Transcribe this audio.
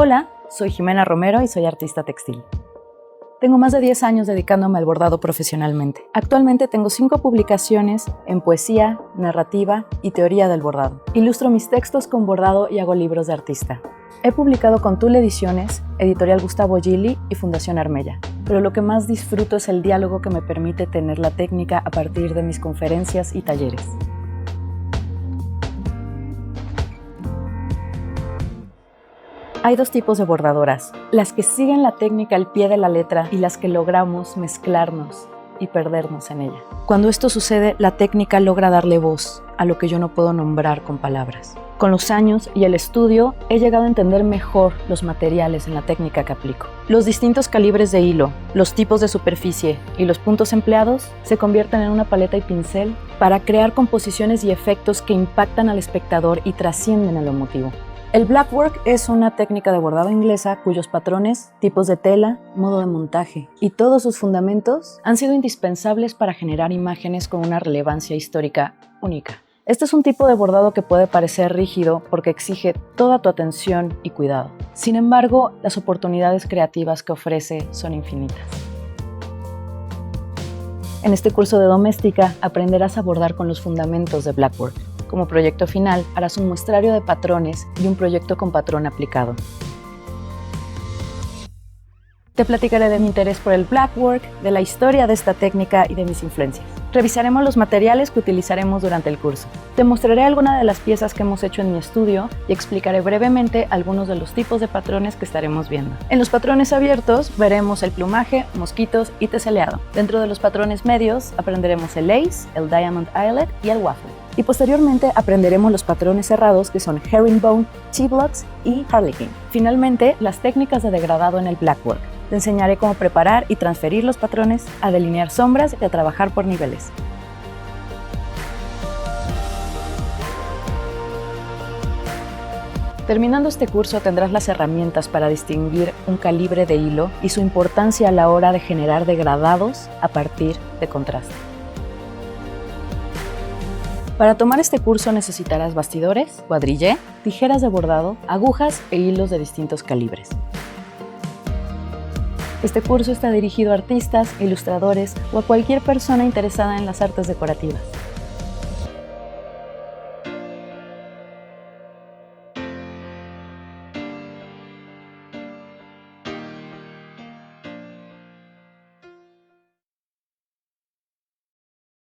Hola, soy Jimena Romero y soy artista textil. Tengo más de 10 años dedicándome al bordado profesionalmente. Actualmente tengo 5 publicaciones en poesía, narrativa y teoría del bordado. Ilustro mis textos con bordado y hago libros de artista. He publicado con Tul Ediciones, Editorial Gustavo Gili y Fundación Armella. Pero lo que más disfruto es el diálogo que me permite tener la técnica a partir de mis conferencias y talleres. Hay dos tipos de bordadoras, las que siguen la técnica al pie de la letra y las que logramos mezclarnos y perdernos en ella. Cuando esto sucede, la técnica logra darle voz a lo que yo no puedo nombrar con palabras. Con los años y el estudio, he llegado a entender mejor los materiales en la técnica que aplico. Los distintos calibres de hilo, los tipos de superficie y los puntos empleados se convierten en una paleta y pincel para crear composiciones y efectos que impactan al espectador y trascienden a lo emotivo. El blackwork es una técnica de bordado inglesa cuyos patrones, tipos de tela, modo de montaje y todos sus fundamentos han sido indispensables para generar imágenes con una relevancia histórica única. Este es un tipo de bordado que puede parecer rígido porque exige toda tu atención y cuidado. Sin embargo, las oportunidades creativas que ofrece son infinitas. En este curso de doméstica aprenderás a bordar con los fundamentos de blackwork. Como proyecto final, harás un muestrario de patrones y un proyecto con patrón aplicado. Te platicaré de mi interés por el blackwork, de la historia de esta técnica y de mis influencias. Revisaremos los materiales que utilizaremos durante el curso. Te mostraré algunas de las piezas que hemos hecho en mi estudio y explicaré brevemente algunos de los tipos de patrones que estaremos viendo. En los patrones abiertos veremos el plumaje, mosquitos y teseleado. Dentro de los patrones medios aprenderemos el lace, el diamond eyelet y el waffle. Y posteriormente aprenderemos los patrones cerrados que son herringbone, T-blocks y harlequin. Finalmente, las técnicas de degradado en el blackwork. Te enseñaré cómo preparar y transferir los patrones, a delinear sombras y a trabajar por niveles. Terminando este curso tendrás las herramientas para distinguir un calibre de hilo y su importancia a la hora de generar degradados a partir de contraste. Para tomar este curso necesitarás bastidores, cuadrillé, tijeras de bordado, agujas e hilos de distintos calibres. Este curso está dirigido a artistas, ilustradores o a cualquier persona interesada en las artes decorativas.